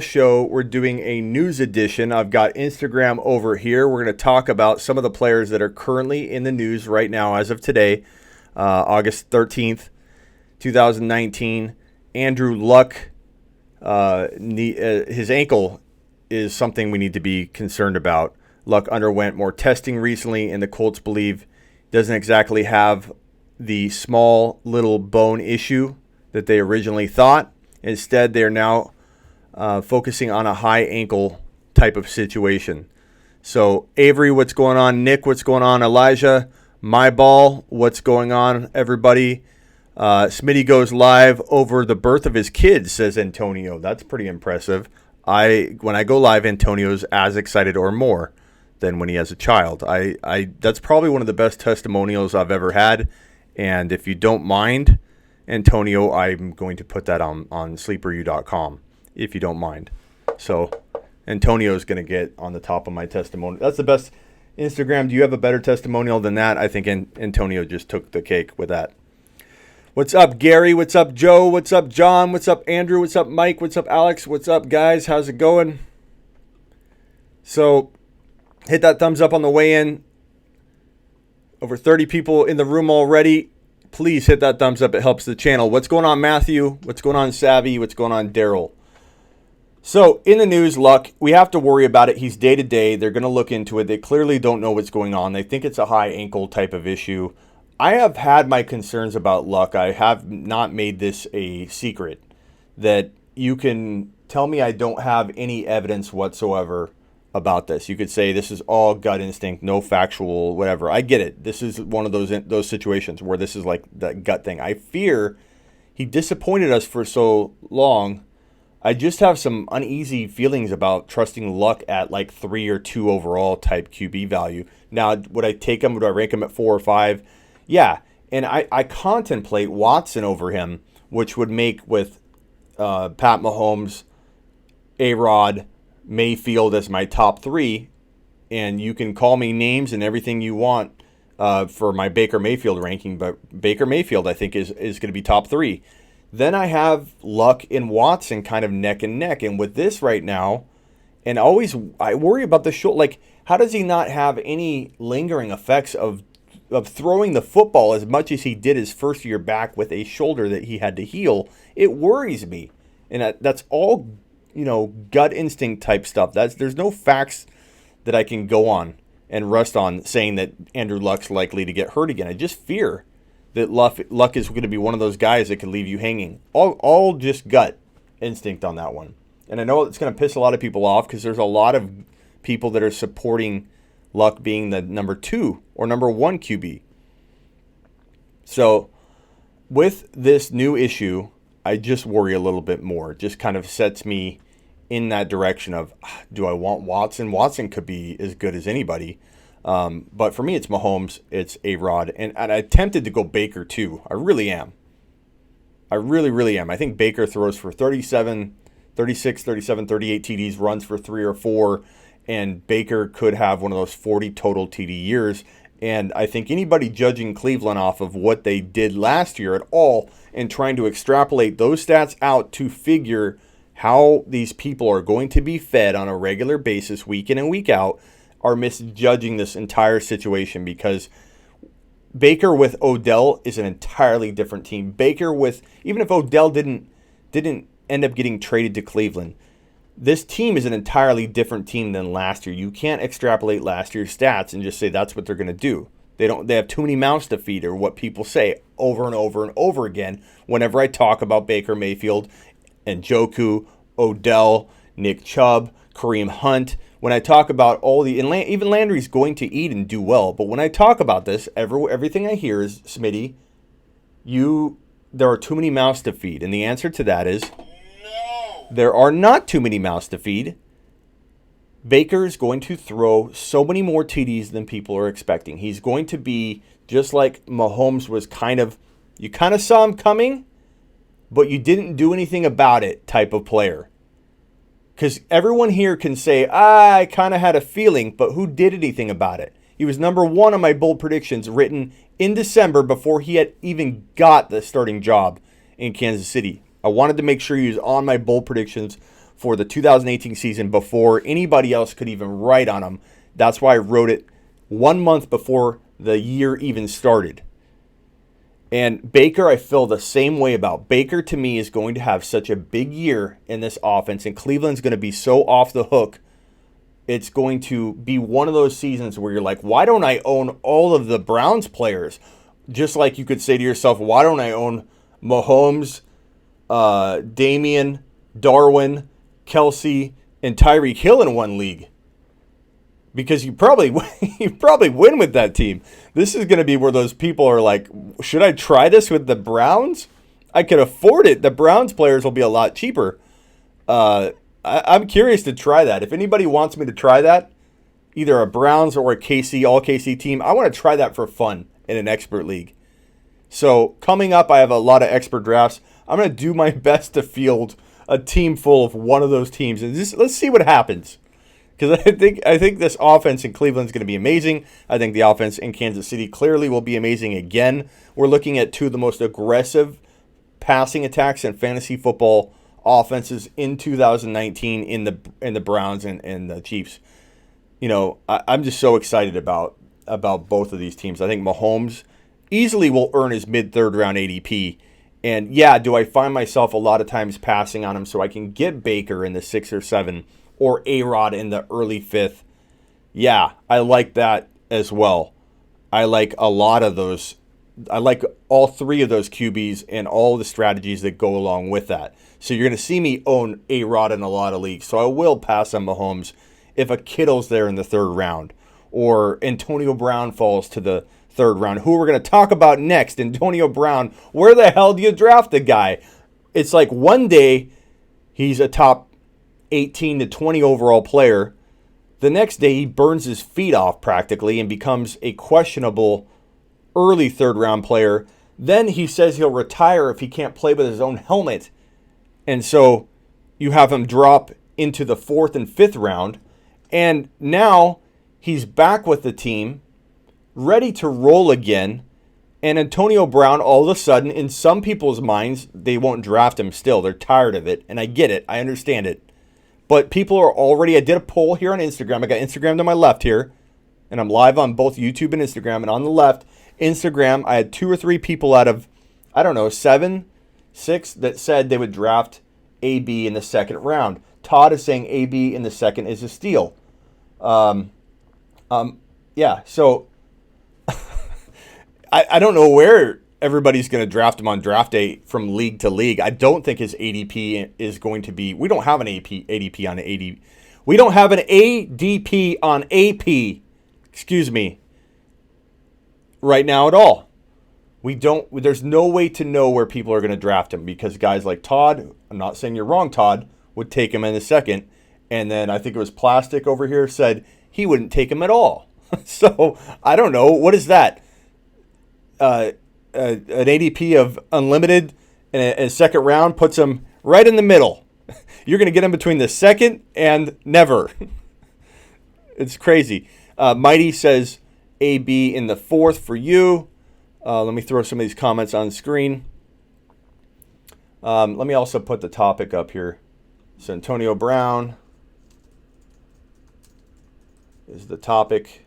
show, we're doing a news edition. I've got Instagram over here. We're going to talk about some of the players that are currently in the news right now as of today, August 13th, 2019. Andrew Luck, his ankle is something we need to be concerned about. Luck underwent more testing recently, and the Colts believe doesn't exactly have the small little bone issue that they originally thought. Instead, they're now focusing on a high ankle type of situation. So, Avery, what's going on? Nick, what's going on? Elijah, my ball, what's going on, everybody? Smitty goes live over the birth of his kids, says Antonio. That's pretty impressive. When I go live, Antonio's as excited or more than when he has a child. That's probably one of the best testimonials I've ever had. And if you don't mind, Antonio, I'm going to put that on sleeperu.com, if you don't mind. So Antonio's going to get on the top of my testimonial. That's the best. Instagram, do you have a better testimonial than that? I think Antonio just took the cake with that. What's up, Gary? What's up, Joe? What's up, John? What's up, Andrew? What's up, Mike? What's up, Alex? What's up, guys? How's it going? So hit that thumbs up on the way in. Over 30 people in the room already. Please hit that thumbs up. It helps the channel. What's going on, Matthew? What's going on, Savvy? What's going on, Daryl? So, in the news, Luck, we have to worry about it. He's day-to-day. They're going to look into it. They clearly don't know what's going on. They think it's a high ankle type of issue. I have had my concerns about Luck. I have not made this a secret that you can tell me I don't have any evidence whatsoever about this. You could say this is all gut instinct, no factual, whatever. I get it. This is one of those situations where this is like that gut thing. I fear he disappointed us for so long. I just have some uneasy feelings about trusting Luck at like 3 or 2 overall type QB value. Now, would I take him? Would I rank him at 4 or 5? Yeah, and I contemplate Watson over him, which would make with Pat Mahomes, A-Rod, Mayfield as my top 3, and you can call me names and everything you want for my Baker Mayfield ranking, but Baker Mayfield I think is going to be top 3. Then I have Luck and Watson kind of neck and neck, and with this right now, and I worry about the shoulder. Like, how does he not have any lingering effects of throwing the football as much as he did his first year back with a shoulder that he had to heal? It worries me. And that's all, gut instinct type stuff. There's no facts that I can go on and rest on saying that Andrew Luck's likely to get hurt again. I just fear that Luck is going to be one of those guys that could leave you hanging. All just gut instinct on that one. And I know it's going to piss a lot of people off because there's a lot of people that are supporting Luck being the number 2 or number 1 QB. So with this new issue, I just worry a little bit more. It just kind of sets me in that direction of, do I want Watson? Watson could be as good as anybody. But for me, it's Mahomes, it's A-Rod. And I tempted to go Baker too. I really am. I really, really am. I think Baker throws for 37, 36, 37, 38 TDs, runs for 3 or 4. And Baker could have one of those 40 total TD years. And I think anybody judging Cleveland off of what they did last year at all and trying to extrapolate those stats out to figure how these people are going to be fed on a regular basis, week in and week out, are misjudging this entire situation, because Baker with Odell is an entirely different team. Baker with, even if Odell didn't end up getting traded to Cleveland, this team is an entirely different team than last year. You can't extrapolate last year's stats and just say that's what they're going to do. They have too many mouths to feed, or what people say over and over and over again whenever I talk about Baker Mayfield and Njoku, Odell, Nick Chubb, Kareem Hunt. When I talk about even Landry's going to eat and do well, but when I talk about this, everything I hear is, Smitty, there are too many mouths to feed. And the answer to that is, there are not too many mouths to feed. Baker is going to throw so many more TDs than people are expecting. He's going to be just like Mahomes was you kind of saw him coming, but you didn't do anything about it type of player. Because everyone here can say, I kind of had a feeling, but who did anything about it? He was number 1 on my bold predictions written in December before he had even got the starting job in Kansas City. I wanted to make sure he was on my bold predictions for the 2018 season before anybody else could even write on him. That's why I wrote it 1 month before the year even started. And Baker, I feel the same way about. Baker, to me, is going to have such a big year in this offense, and Cleveland's going to be so off the hook. It's going to be one of those seasons where you're like, why don't I own all of the Browns players? Just like you could say to yourself, why don't I own Mahomes, Damian, Darwin, Kelsey, and Tyreek Hill in one league? Because you probably win with that team. This is going to be where those people are like, should I try this with the Browns? I could afford it. The Browns players will be a lot cheaper. I'm curious to try that. If anybody wants me to try that, either a Browns or a KC, all KC team, I want to try that for fun in an expert league. So coming up, I have a lot of expert drafts. I'm going to do my best to field a team full of one of those teams, and let's see what happens. Because I think this offense in Cleveland is going to be amazing. I think the offense in Kansas City clearly will be amazing again. We're looking at two of the most aggressive passing attacks in fantasy football offenses in 2019 in the Browns and the Chiefs. You know, I'm just so excited about both of these teams. I think Mahomes easily will earn his mid-third round ADP. And yeah, do I find myself a lot of times passing on him so I can get Baker in the 6 or 7 or A-Rod in the early 5th? Yeah, I like that as well. I like a lot of those. I like all 3 of those QBs and all the strategies that go along with that. So you're going to see me own A-Rod in a lot of leagues. So I will pass on Mahomes if a Kittle's there in the 3rd round or Antonio Brown falls to the 3rd round, who we're going to talk about next. Antonio Brown, where the hell do you draft the guy? It's like one day he's a top 18 to 20 overall player. The next day he burns his feet off practically and becomes a questionable early 3rd round player. Then he says he'll retire if he can't play with his own helmet. And so you have him drop into the 4th and 5th round. And now he's back with the team, ready to roll again. And Antonio Brown, all of a sudden, in some people's minds, they won't draft him still. They're tired of it. And I get it. I understand it. But people are already, I did a poll here on Instagram. I got Instagram to my left here. And I'm live on both YouTube and Instagram. And on the left, Instagram, I had 2 or 3 people out of, 7, 6 that said they would draft AB in the 2nd round. Todd is saying AB in the 2nd is a steal. Yeah, so I don't know where everybody's going to draft him on draft day from league to league. I don't think his ADP is going to be. We don't have an ADP on AD. We don't have an ADP on AP. Excuse me. Right now at all. We don't. There's no way to know where people are going to draft him because guys like Todd. I'm not saying you're wrong, Todd. Would take him in the 2nd, and then I think it was Plastic over here said he wouldn't take him at all. So I don't know. What is that? An ADP of unlimited and a 2nd round puts him right in the middle. You're going to get him between the 2nd and never. It's crazy. Mighty says AB in the 4th for you. Let me throw some of these comments on the screen. Let me also put the topic up here. So Antonio Brown is the topic.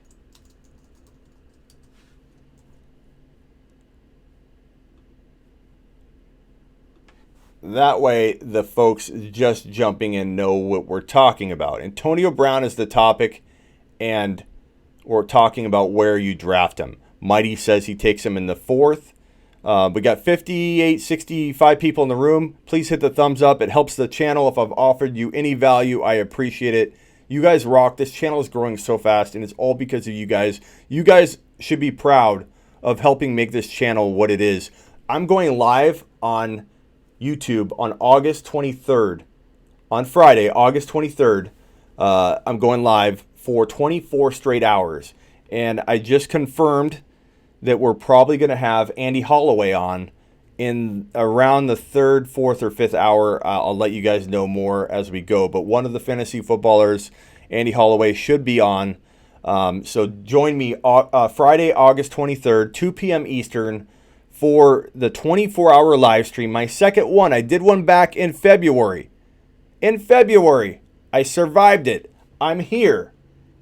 That way, the folks just jumping in know what we're talking about. Antonio Brown is the topic, and we're talking about where you draft him. Mighty says he takes him in the 4th. We got 58, 65 people in the room. Please hit the thumbs up. It helps the channel. If I've offered you any value, I appreciate it. You guys rock. This channel is growing so fast, and it's all because of you guys. You guys should be proud of helping make this channel what it is. I'm going live on YouTube on August 23rd. On Friday, August 23rd, I'm going live for 24 straight hours. And I just confirmed that we're probably going to have Andy Holloway on in around the 3rd, 4th, or 5th hour. I'll let you guys know more as we go. But one of the fantasy footballers, Andy Holloway, should be on. So join me Friday, August 23rd, 2 p.m. Eastern, for the 24-hour live stream. My 2nd one. I did one back in February. in February. I survived it. I'm here.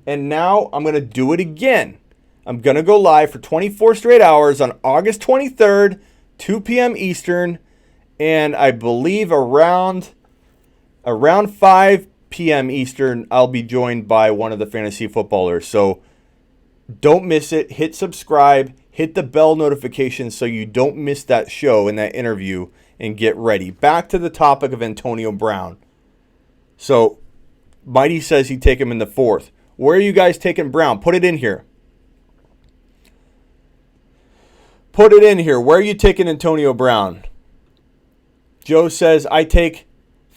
And now I'm going to do it again. I'm going to go live for 24 straight hours on August 23rd, 2 p.m. Eastern. And I believe around 5 p.m. Eastern, I'll be joined by one of the fantasy footballers. So don't miss it. Hit subscribe. Hit the bell notification so you don't miss that show and that interview, and get ready. Back to the topic of Antonio Brown. So Mighty says he'd take him in the 4th. Where are you guys taking Brown? Put it in here. Put it in here. Where are you taking Antonio Brown? Joe says, I take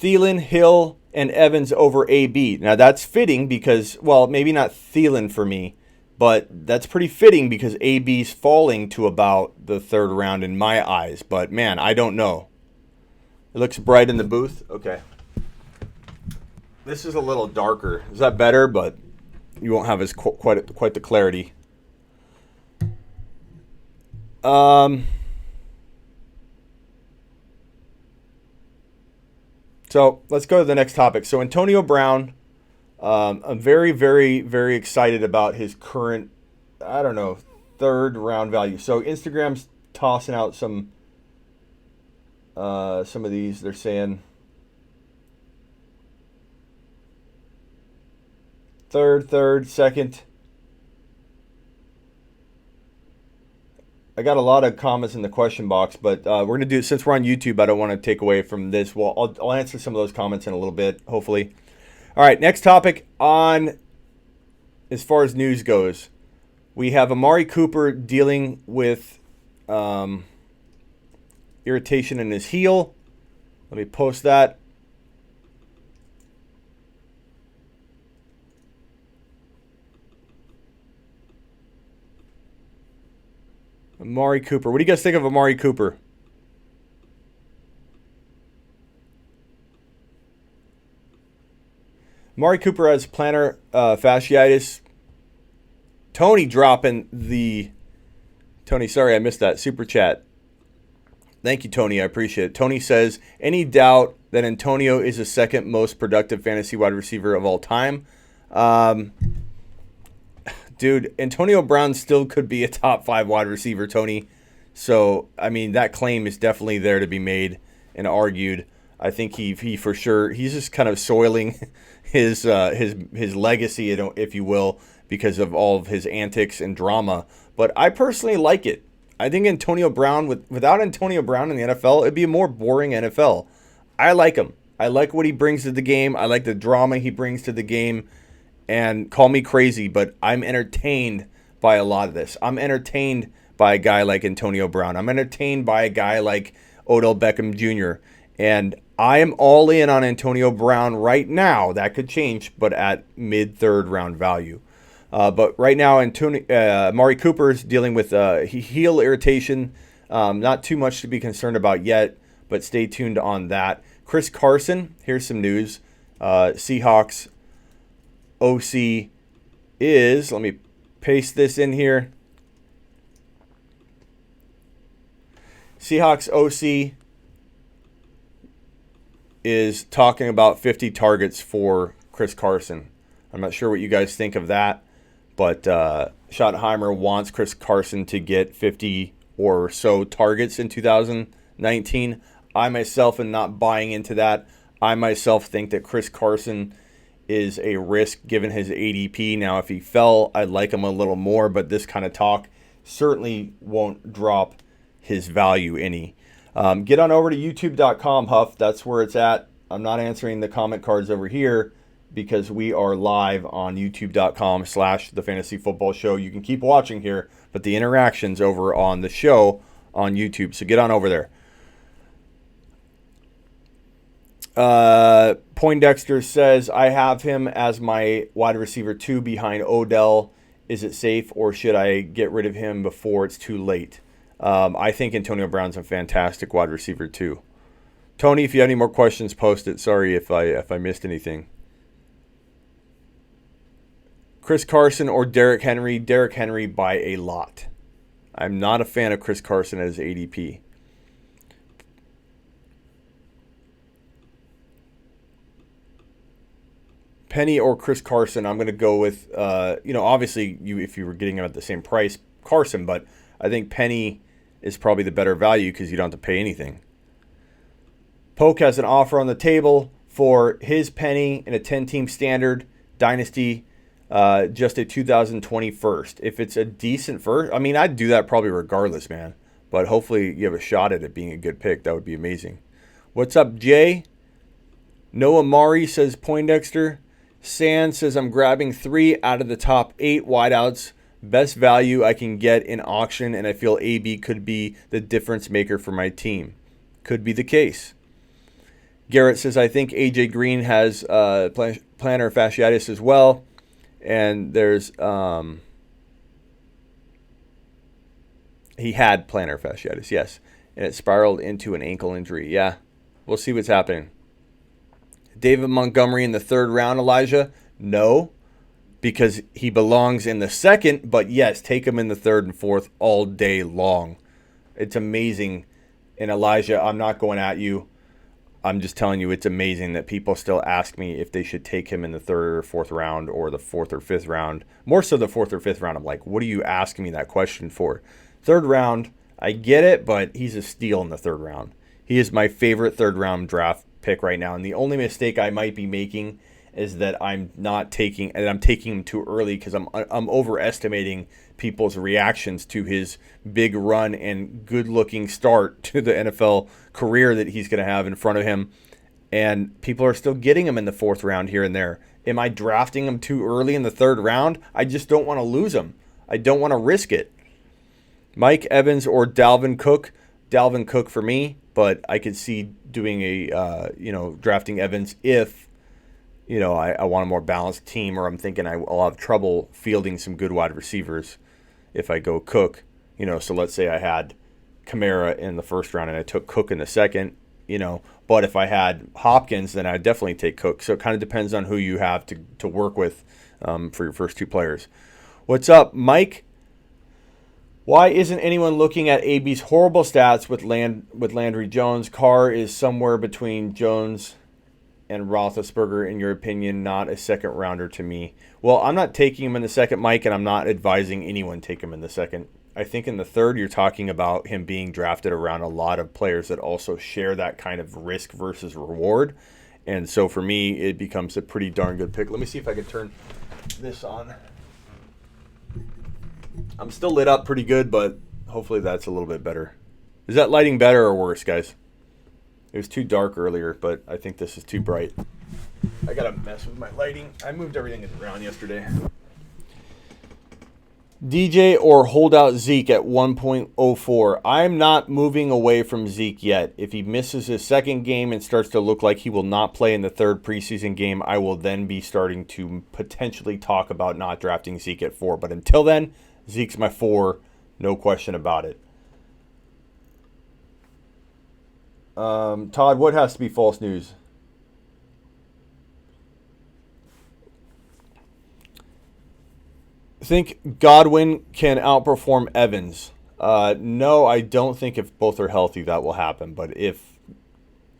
Thielen, Hill, and Evans over AB. Now that's fitting because, well, maybe not Thielen for me, but that's pretty fitting because AB's falling to about the 3rd round in my eyes. But, man, I don't know. It looks bright in the booth. Okay. This is a little darker. Is that better? But you won't have as quite the clarity. So let's go to the next topic. So Antonio Brown, I'm very, very, very excited about his current, 3rd round value. So Instagram's tossing out some of these. They're saying third, second. I got a lot of comments in the question box, but we're going to do, since we're on YouTube, I don't want to take away from this. Well, I'll answer some of those comments in a little bit, hopefully. All right, next topic on, as far as news goes, we have Amari Cooper dealing with irritation in his heel. Let me post that. Amari Cooper. What do you guys think of Amari Cooper? Amari Cooper has plantar fasciitis. Tony dropping the... Tony, sorry I missed that. Super chat. Thank you, Tony. I appreciate it. Tony says, any doubt that Antonio is the 2nd most productive fantasy wide receiver of all time? Dude, Antonio Brown still could be a top 5 wide receiver, Tony. So, I mean, that claim is definitely there to be made and argued. I think he for sure, he's just kind of soiling his legacy, if you will, because of all of his antics and drama. But I personally like it. I think Antonio Brown, without Antonio Brown in the NFL, it'd be a more boring NFL. I like him. I like what he brings to the game. I like the drama he brings to the game. And call me crazy, but I'm entertained by a lot of this. I'm entertained by a guy like Antonio Brown. I'm entertained by a guy like Odell Beckham Jr. And I am all in on Antonio Brown right now. That could change, but at mid-3rd round value. But right now, Amari Cooper is dealing with heel irritation. Not too much to be concerned about yet, but stay tuned on that. Chris Carson, here's some news. Seahawks OC is, let me paste this in here. Seahawks OC is talking about 50 targets for Chris Carson. I'm not sure what you guys think of that, but Schottenheimer wants Chris Carson to get 50 or so targets in 2019. I myself am not buying into that. I myself think that Chris Carson is a risk given his ADP. Now, if he fell, I'd like him a little more, but this kind of talk certainly won't drop his value any. Get on over to youtube.com, Huff. That's where it's at. I'm not answering the comment cards over here because we are live on youtube.com/The Fantasy Football Show. You can keep watching here, but the interaction's over on the show on YouTube. So get on over there. Poindexter says, I have him as my wide receiver 2 behind Odell. Is it safe or should I get rid of him before it's too late? I think Antonio Brown's a fantastic wide receiver 2. Tony, if you have any more questions, post it. Sorry if I missed anything. Chris Carson or Derrick Henry? Derrick Henry by a lot. I'm not a fan of Chris Carson as ADP. Penny or Chris Carson, I'm going to go with, obviously if you were getting him at the same price, Carson, but I think Penny is probably the better value because you don't have to pay anything. Poke has an offer on the table for his Penny in a 10-team standard dynasty, just a 2020 first. If it's a decent first, I'd do that probably regardless, man. But hopefully you have a shot at it being a good pick. That would be amazing. What's up, Jay? No Amari, says Poindexter. Sand says, I'm grabbing 3 out of the top 8 wideouts. Best value I can get in auction, and I feel AB could be the difference maker for my team. Could be the case. Garrett says, I think AJ Green has plantar fasciitis as well. And there's he had plantar fasciitis, yes. And it spiraled into an ankle injury. Yeah, we'll see what's happening. David Montgomery in the 3rd round, Elijah? No, because he belongs in the 2nd. But yes, take him in the 3rd and 4th all day long. It's amazing. And Elijah, I'm not going at you. I'm just telling you it's amazing that people still ask me if they should take him in the 3rd or 4th round or the 4th or 5th round. More so the 4th or 5th round. I'm like, what are you asking me that question for? 3rd round, I get it, but he's a steal in the 3rd round. He is my favorite 3rd round draft pick right now. And the only mistake I might be making is that I'm taking him too early because I'm overestimating people's reactions to his big run and good-looking start to the NFL career that he's going to have in front of him. And people are still getting him in the 4th round here and there. Am I drafting him too early in the 3rd round? I just don't want to lose him. I don't want to risk it. Mike Evans or Dalvin Cook? Dalvin Cook for me, but I could see doing drafting Evans if I want a more balanced team, or I'm thinking I'll have trouble fielding some good wide receivers if I go Cook. So let's say I had Kamara in the 1st round and I took Cook in the 2nd, but if I had Hopkins, then I'd definitely take Cook. So it kind of depends on who you have to work with for your first 2 players. What's up, Mike? Why isn't anyone looking at AB's horrible stats with Landry Jones? Carr is somewhere between Jones and Roethlisberger, in your opinion, not a 2nd rounder to me. Well, I'm not taking him in the 2nd, Mike, and I'm not advising anyone take him in the 2nd. I think in the 3rd, you're talking about him being drafted around a lot of players that also share that kind of risk versus reward. And so for me, it becomes a pretty darn good pick. Let me see if I can turn this on. I'm still lit up pretty good, but hopefully that's a little bit better. Is that lighting better or worse, guys? It was too dark earlier, but I think this is too bright. I got to mess with my lighting. I moved everything around yesterday. DJ or holdout Zeke at 1.04. I'm not moving away from Zeke yet. If he misses his 2nd game and starts to look like he will not play in the 3rd preseason game, I will then be starting to potentially talk about not drafting Zeke at 4. But until then, Zeke's my 4, no question about it. Todd, what has to be false news? Think Godwin can outperform Evans? No, I don't think if both are healthy that will happen. But if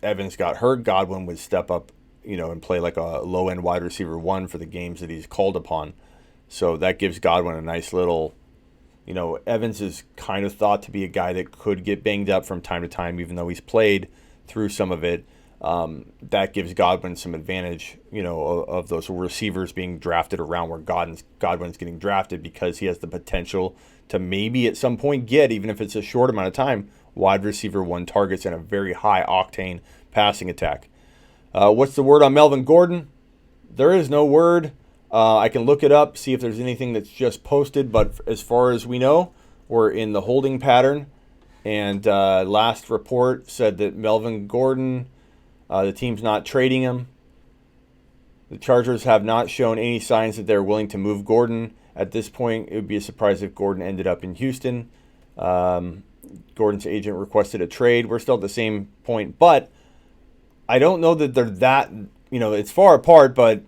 Evans got hurt, Godwin would step up, and play like a low-end wide receiver 1 for the games that he's called upon. So that gives Godwin a nice little, Evans is kind of thought to be a guy that could get banged up from time to time, even though he's played through some of it. That gives Godwin some advantage, of those receivers being drafted around where Godwin's getting drafted, because he has the potential to maybe at some point get, even if it's a short amount of time, wide receiver 1 targets and a very high octane passing attack. What's the word on Melvin Gordon? There is no word. I can look it up, see if there's anything that's just posted, but as far as we know, we're in the holding pattern. And last report said that Melvin Gordon, the team's not trading him. The Chargers have not shown any signs that they're willing to move Gordon. At this point, it would be a surprise if Gordon ended up in Houston. Gordon's agent requested a trade. We're still at the same point, but I don't know that they're that, it's far apart, but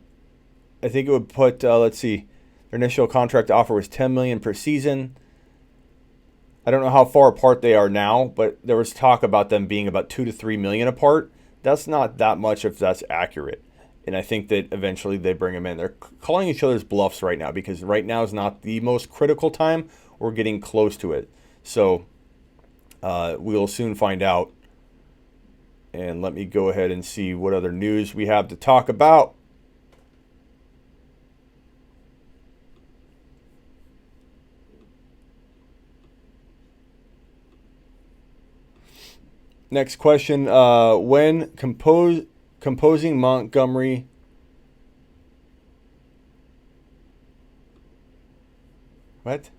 I think it would put, let's see, their initial contract offer was $10 million per season. I don't know how far apart they are now, but there was talk about them being about $2 to $3 million apart. That's not that much if that's accurate. And I think that eventually they bring him in. They're calling each other's bluffs right now because right now is not the most critical time. We're getting close to it. So we'll soon find out. And let me go ahead and see what other news we have to talk about. Next question. When composing Montgomery... What?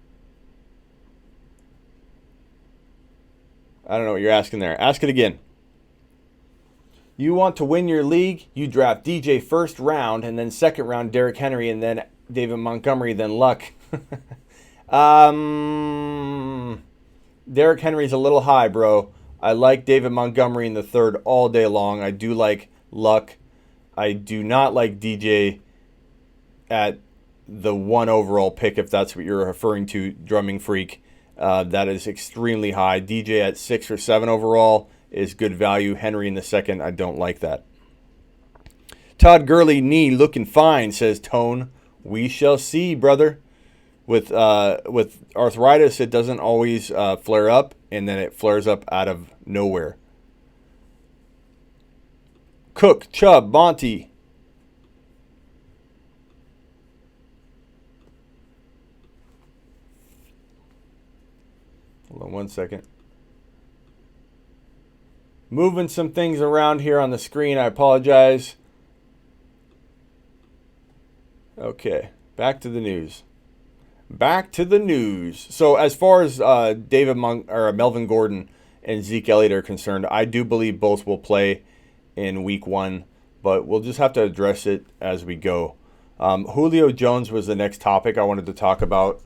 I don't know what you're asking there. Ask it again. You want to win your league, you draft DJ first round, and then second round Derrick Henry, and then David Montgomery, then Luck. Derrick Henry's a little high, bro. I like David Montgomery in the third all day long. I do like Luck. I do not like DJ at the 1 overall pick, if that's what you're referring to, Drumming Freak. That is extremely high. DJ at 6 or 7 overall is good value. Henry in the second, I don't like that. Todd Gurley, knee looking fine, says Tone. We shall see, brother. With arthritis, it doesn't always flare up, and then it flares up out of nowhere. Cook, Chubb, Monty. Hold on one second. Moving some things around here on the screen. I apologize. Okay, back to the news. So as far as Melvin Gordon and Zeke Elliott are concerned, I do believe both will play in week 1, but we'll just have to address it as we go. Julio Jones was the next topic I wanted to talk about.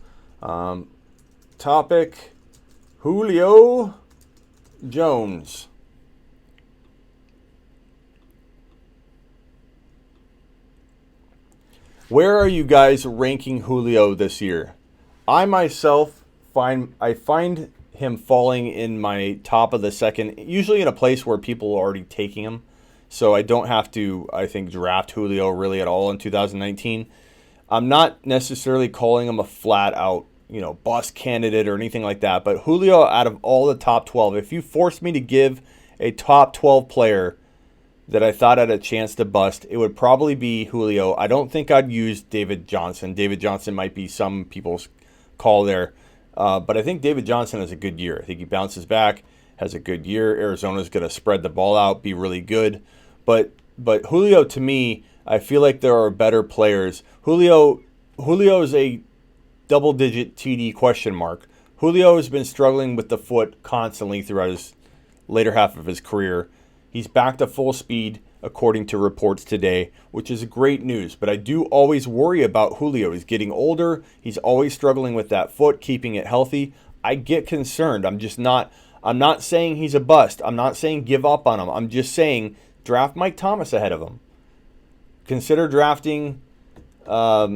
Julio Jones. Where are you guys ranking Julio this year? I myself find him falling in my top of the second, usually in a place where people are already taking him. So I don't have to, I think, draft Julio really at all in 2019. I'm not necessarily calling him a flat out, bust candidate or anything like that. But Julio, out of all the top 12, if you forced me to give a top 12 player that I thought had a chance to bust, it would probably be Julio. I don't think I'd use David Johnson. David Johnson might be some people's call there. But I think David Johnson has a good year. I think he bounces back, has a good year. Arizona's going to spread the ball out, be really good. But Julio, to me, I feel like there are better players. Julio is a double-digit TD question mark. Julio has been struggling with the foot constantly throughout his later half of his career. He's back to full speed, according to reports today, which is great news. But I do always worry about Julio. He's getting older. He's always struggling with that foot, keeping it healthy. I get concerned. I'm not saying he's a bust. I'm not saying give up on him. I'm just saying draft Mike Thomas ahead of him. Consider drafting, I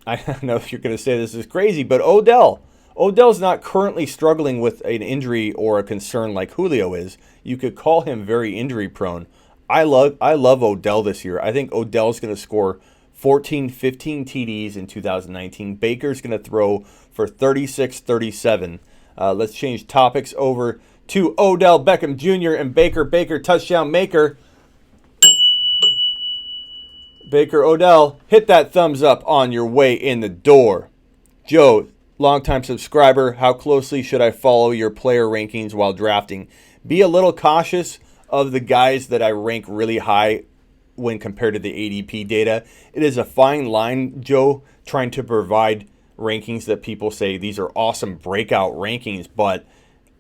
don't know if you're going to say this is crazy, but Odell. Odell's not currently struggling with an injury or a concern like Julio is. You could call him very injury prone. I love Odell this year. I think Odell's going to score 14, 15 TDs in 2019. Baker's going to throw for 36, 37. Let's change topics over to Odell Beckham Jr. and Baker. Baker, touchdown maker. Baker, Odell, hit that thumbs up on your way in the door. Joe, longtime subscriber, how closely should I follow your player rankings while drafting? Be a little cautious of the guys that I rank really high when compared to the ADP data. It is a fine line, Joe, trying to provide rankings that people say these are awesome breakout rankings, but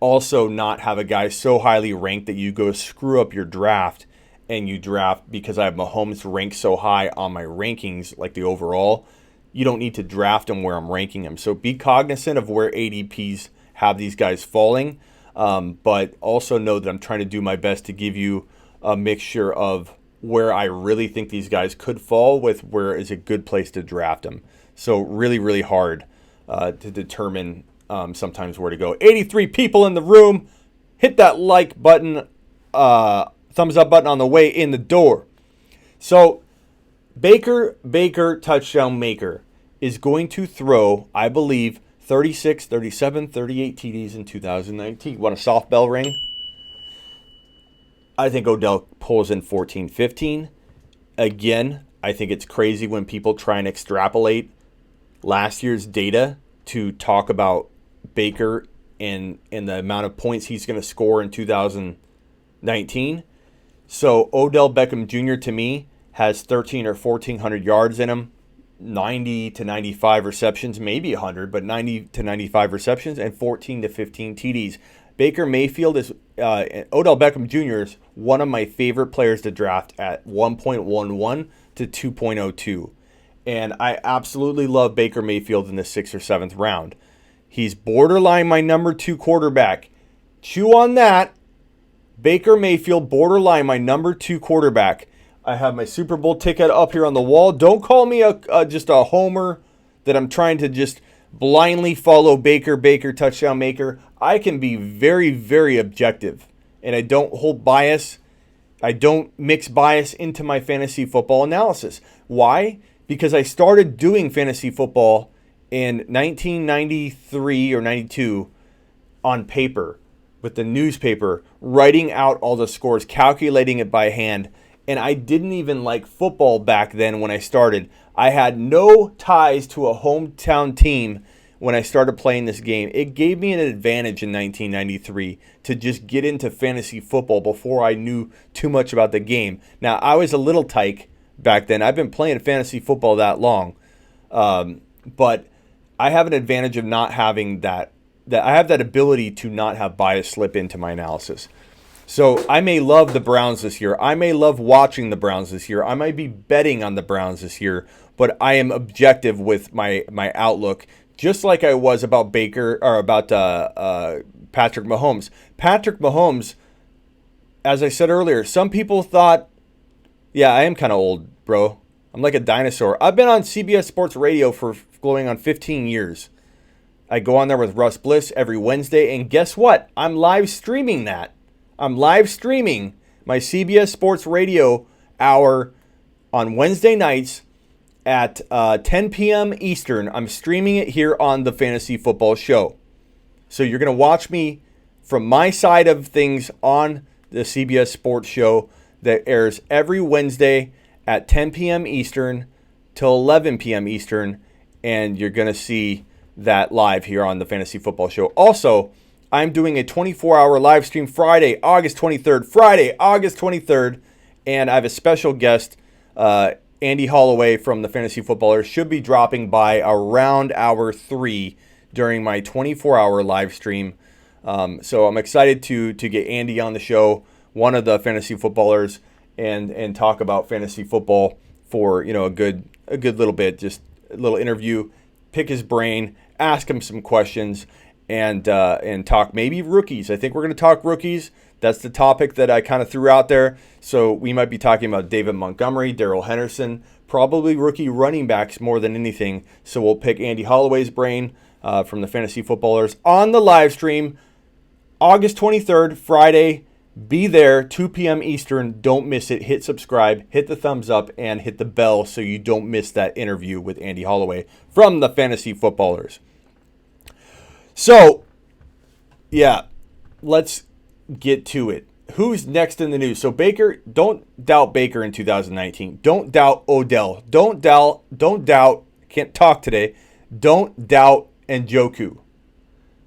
also not have a guy so highly ranked that you go screw up your draft and you draft because I have Mahomes ranked so high on my rankings, like the overall. You don't need to draft him where I'm ranking him. So be cognizant of where ADPs have these guys falling, but also know that I'm trying to do my best to give you a mixture of where I really think these guys could fall with where is a good place to draft them. So really, really hard to determine sometimes where to go. 83 people in the room. Hit that like button, thumbs up button on the way in the door. So Baker, touchdown maker, is going to throw, I believe, 36, 37, 38 TDs in 2019. Want a soft bell ring? I think Odell pulls in 14, 15. Again, I think it's crazy when people try and extrapolate last year's data to talk about Baker and the amount of points he's going to score in 2019. So Odell Beckham Jr. to me has 13 or 1,400 yards in him, 90 to 95 receptions, maybe 100, but 90 to 95 receptions, and 14 to 15 TDs. Baker Mayfield is Odell Beckham Jr. is one of my favorite players to draft at 1.11 to 2.02. And I absolutely love Baker Mayfield in the 6th or 7th round. He's borderline my number 2 quarterback. Chew on that. Baker Mayfield, borderline my number 2 quarterback. I have my Super Bowl ticket up here on the wall. Don't call me just a homer that I'm trying to just blindly follow Baker touchdown maker. I can be very, very objective, and I don't hold bias. I don't mix bias into my fantasy football analysis. Why? Because I started doing fantasy football in 1993 or 92 on paper with the newspaper, writing out all the scores, calculating it by hand. And I didn't even like football back then when I started. I had no ties to a hometown team when I started playing this game. It gave me an advantage in 1993 to just get into fantasy football before I knew too much about the game. Now, I was a little tyke back then. I've been playing fantasy football that long. But I have an advantage of not having that I have that ability to not have bias slip into my analysis. So I may love the Browns this year. I may love watching the Browns this year. I might be betting on the Browns this year, but I am objective with my outlook, just like I was about Baker or about Patrick Mahomes. Patrick Mahomes, as I said earlier, some people thought, yeah, I am kind of old, bro. I'm like a dinosaur. I've been on CBS Sports Radio for going on 15 years. I go on there with Russ Bliss every Wednesday, and guess what? I'm live streaming that. I'm live streaming my CBS Sports Radio hour on Wednesday nights at 10 p.m. Eastern. I'm streaming it here on the Fantasy Football Show. So you're going to watch me from my side of things on the CBS Sports Show that airs every Wednesday at 10 p.m. Eastern till 11 p.m. Eastern. And you're going to see that live here on the Fantasy Football Show. Also, I'm doing a 24-hour live stream Friday, August 23rd, and I have a special guest, Andy Holloway from the Fantasy Footballers, should be dropping by around hour 3 during my 24-hour live stream. So I'm excited to get Andy on the show, one of the Fantasy Footballers, and talk about fantasy football for a good little bit, just a little interview, pick his brain, ask him some questions. And talk maybe rookies. I think we're going to talk rookies. That's the topic that I kind of threw out there. So we might be talking about David Montgomery, Darrell Henderson, probably rookie running backs more than anything. So we'll pick Andy Holloway's brain from the Fantasy Footballers on the live stream, August 23rd, Friday. Be there, 2 p.m. Eastern. Don't miss it. Hit subscribe, hit the thumbs up, and hit the bell so you don't miss that interview with Andy Holloway from the Fantasy Footballers. So, yeah, let's get to it. Who's next in the news? So Baker, don't doubt Baker in 2019. Don't doubt Odell. Don't doubt, can't talk today. Don't doubt Njoku.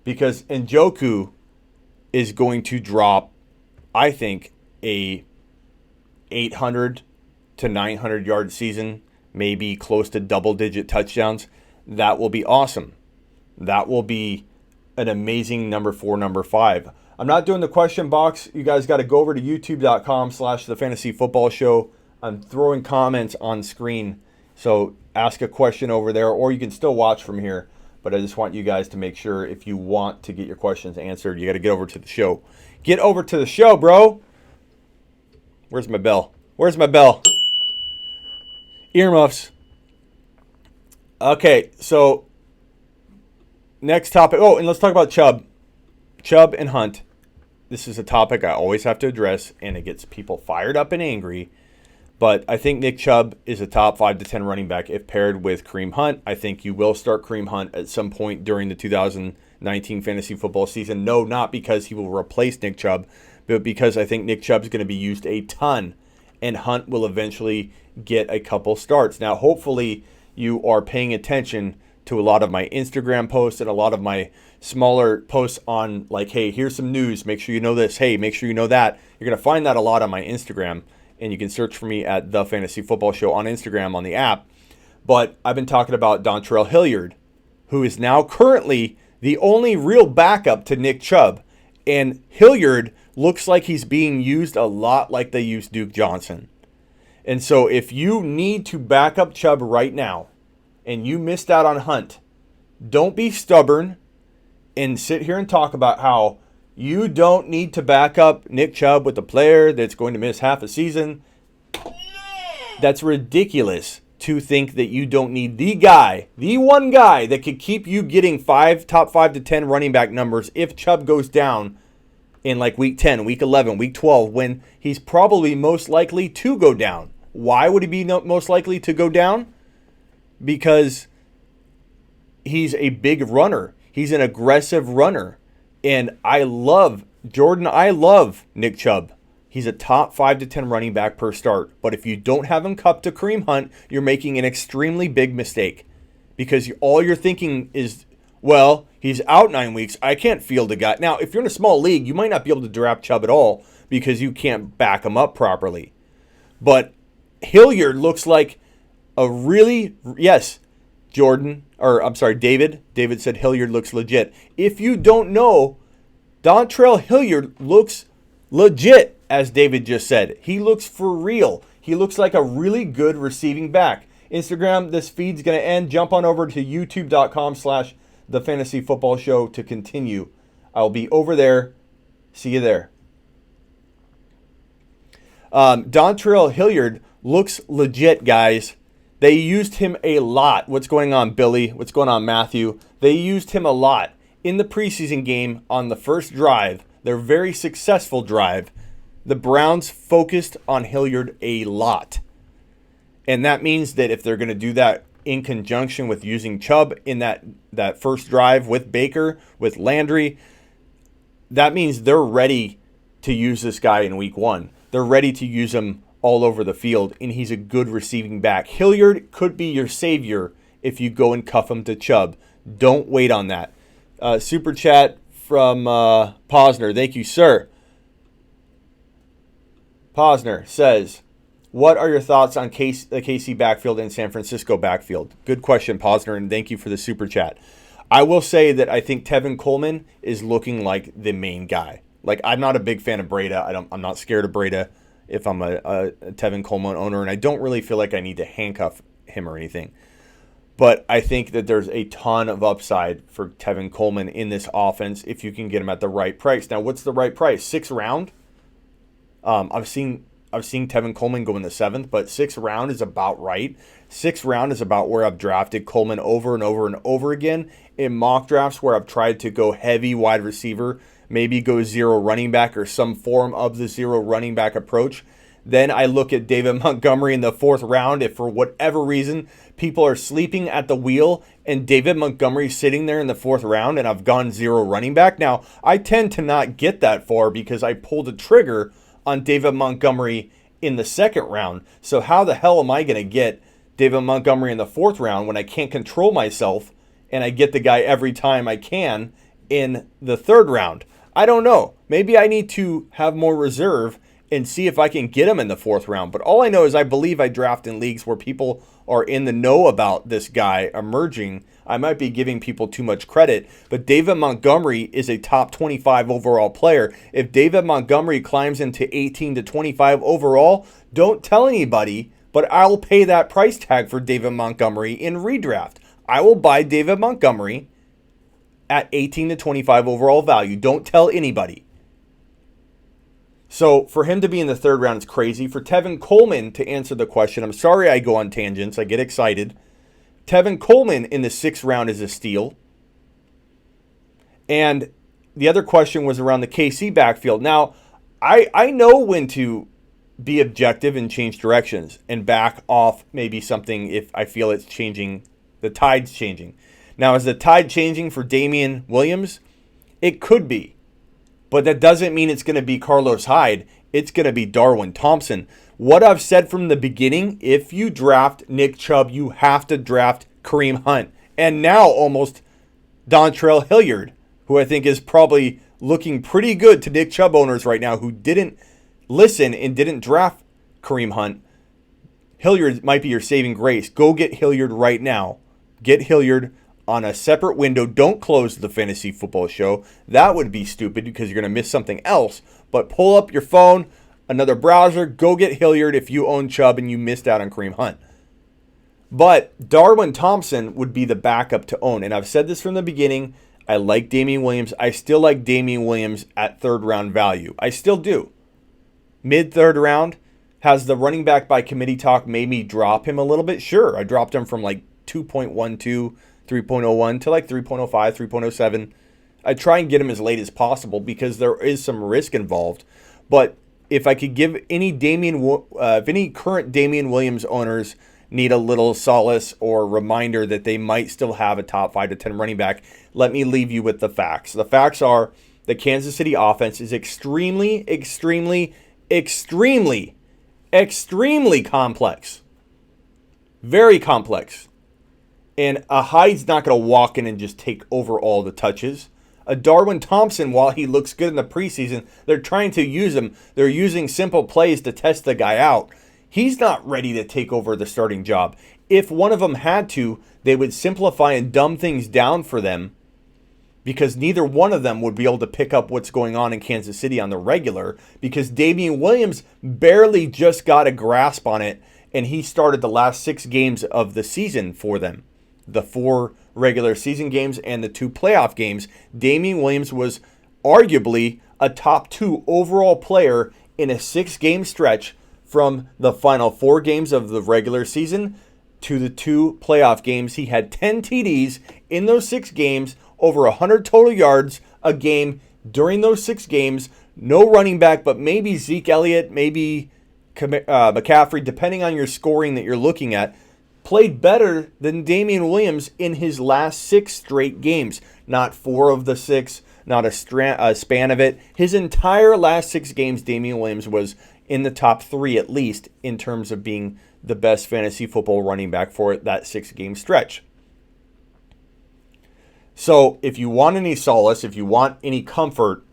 Because Njoku is going to drop, I think, a 800 to 900 yard season, maybe close to double-digit touchdowns. That will be awesome. That will be an amazing number 4, number 5. I'm not doing the question box. You guys got to go over to youtube.com/the Fantasy Football Show. I'm throwing comments on screen. So ask a question over there, or you can still watch from here. But I just want you guys to make sure if you want to get your questions answered, you got to get over to the show. Get over to the show, bro. Where's my bell? Where's my bell? Earmuffs. Okay, so next topic. Oh, and let's talk about Chubb. Chubb and Hunt. This is a topic I always have to address, and it gets people fired up and angry. But I think Nick Chubb is a top 5 to 10 running back if paired with Kareem Hunt. I think you will start Kareem Hunt at some point during the 2019 fantasy football season. No, not because he will replace Nick Chubb, but because I think Nick Chubb is going to be used a ton, and Hunt will eventually get a couple starts. Now, hopefully you are paying attention to a lot of my Instagram posts and a lot of my smaller posts on like, hey, here's some news. Make sure you know this. Hey, make sure you know that. You're going to find that a lot on my Instagram. And you can search for me at The Fantasy Football Show on Instagram on the app. But I've been talking about Dontrell Hilliard, who is now currently the only real backup to Nick Chubb. And Hilliard looks like he's being used a lot like they used Duke Johnson. And so if you need to back up Chubb right now and you missed out on Hunt, don't be stubborn and sit here and talk about how you don't need to back up Nick Chubb with a player that's going to miss half a season. That's ridiculous to think that you don't need the guy, the one guy that could keep you getting top 5 to 10 running back numbers if Chubb goes down in like week 10, week 11, week 12, when he's probably most likely to go down. Why would he be most likely to go down? Because he's a big runner. He's an aggressive runner. And I love Nick Chubb. He's a top 5 to 10 running back per start. But if you don't have him cupped to Kareem Hunt, you're making an extremely big mistake. Because all you're thinking is, well, he's out 9 weeks. I can't field a guy. Now, if you're in a small league, you might not be able to draft Chubb at all because you can't back him up properly. But Hilliard looks like a really, yes, David. David said Hilliard looks legit. If you don't know, Dontrell Hilliard looks legit, as David just said. He looks for real. He looks like a really good receiving back. Instagram, this feed's going to end. Jump on over to youtube.com/The Fantasy Football Show to continue. I'll be over there. See you there. Dontrell Hilliard looks legit, guys. They used him a lot. What's going on, Billy? What's going on, Matthew? They used him a lot in the preseason game on the first drive, their very successful drive. The Browns focused on Hilliard a lot. And that means that if they're going to do that in conjunction with using Chubb in that first drive with Baker, with Landry, that means they're ready to use this guy in week 1. They're ready to use him all over the field, and he's a good receiving back. Hilliard could be your savior if you go and cuff him to Chubb. Don't wait on that. Super chat from Posner. Thank you, sir. Posner says, what are your thoughts on the KC backfield and San Francisco backfield? Good question, Posner, and thank you for the super chat. I will say that I think Tevin Coleman is looking like the main guy. Like, I'm not a big fan of Breda. I'm not scared of Breda if I'm a Tevin Coleman owner, and I don't really feel like I need to handcuff him or anything. But I think that there's a ton of upside for Tevin Coleman in this offense if you can get him at the right price. Now, what's the right price? 6th round? I've seen Tevin Coleman go in the 7th, but 6th round is about right. 6th round is about where I've drafted Coleman over and over and over again in mock drafts where I've tried to go heavy wide receiver, maybe go zero running back or some form of the zero running back approach. Then I look at David Montgomery in the 4th round if for whatever reason people are sleeping at the wheel and David Montgomery's sitting there in the 4th round and I've gone zero running back. Now, I tend to not get that far because I pulled a trigger on David Montgomery in the 2nd round. So how the hell am I going to get David Montgomery in the 4th round when I can't control myself and I get the guy every time I can in the 3rd round? I don't know. Maybe I need to have more reserve and see if I can get him in the 4th round. But all I know is I believe I draft in leagues where people are in the know about this guy emerging. I might be giving people too much credit, but David Montgomery is a top 25 overall player. If David Montgomery climbs into 18 to 25 overall, don't tell anybody, but I'll pay that price tag for David Montgomery in redraft. I will buy David Montgomery at 18 to 25 overall value. Don't tell anybody. So for him to be in the 3rd round is crazy. For Tevin Coleman to answer the question, I'm sorry I go on tangents. I get excited. Tevin Coleman in the 6th round is a steal. And the other question was around the KC backfield. Now, I know when to be objective and change directions and back off maybe something if I feel it's changing, the tide's changing. Now, is the tide changing for Damian Williams? It could be. But that doesn't mean it's going to be Carlos Hyde. It's going to be Darwin Thompson. What I've said from the beginning, if you draft Nick Chubb, you have to draft Kareem Hunt. And now almost Dontrell Hilliard, who I think is probably looking pretty good to Nick Chubb owners right now who didn't listen and didn't draft Kareem Hunt. Hilliard might be your saving grace. Go get Hilliard right now. Get Hilliard on a separate window. Don't close the fantasy football show. That would be stupid because you're going to miss something else. But pull up your phone, another browser, go get Hilliard if you own Chubb and you missed out on Kareem Hunt. But Darwin Thompson would be the backup to own. And I've said this from the beginning. I like Damian Williams. I still like Damian Williams at third round value. I still do. Mid third round, has the running back by committee talk made me drop him a little bit? Sure. I dropped him from like 2.12, 3.01 to like 3.05, 3.07. I try and get him as late as possible because there is some risk involved. But if I could give any if any current Damian Williams owners need a little solace or reminder that they might still have a top 5 to 10 running back, let me leave you with the facts. The facts are the Kansas City offense is extremely complex. Very complex. And a Hyde's not going to walk in and just take over all the touches. A Darwin Thompson, while he looks good in the preseason, they're trying to use him. They're using simple plays to test the guy out. He's not ready to take over the starting job. If one of them had to, they would simplify and dumb things down for them because neither one of them would be able to pick up what's going on in Kansas City on the regular because Damian Williams barely just got a grasp on it, and he started the last 6 games of the season for them. The 4 regular season games and the 2 playoff games. Damian Williams was arguably a top 2 overall player in a 6-game stretch from the final 4 games of the regular season to the 2 playoff games. He had 10 TDs in those 6 games, over 100 total yards a game during those 6 games. No running back, but maybe Zeke Elliott, maybe McCaffrey, depending on your scoring that you're looking at, played better than Damian Williams in his last 6 straight games. Not 4 of the 6, not a span of it. His entire last 6 games, Damian Williams was in the top 3 at least in terms of being the best fantasy football running back for that 6-game stretch. So if you want any solace, if you want any comfort,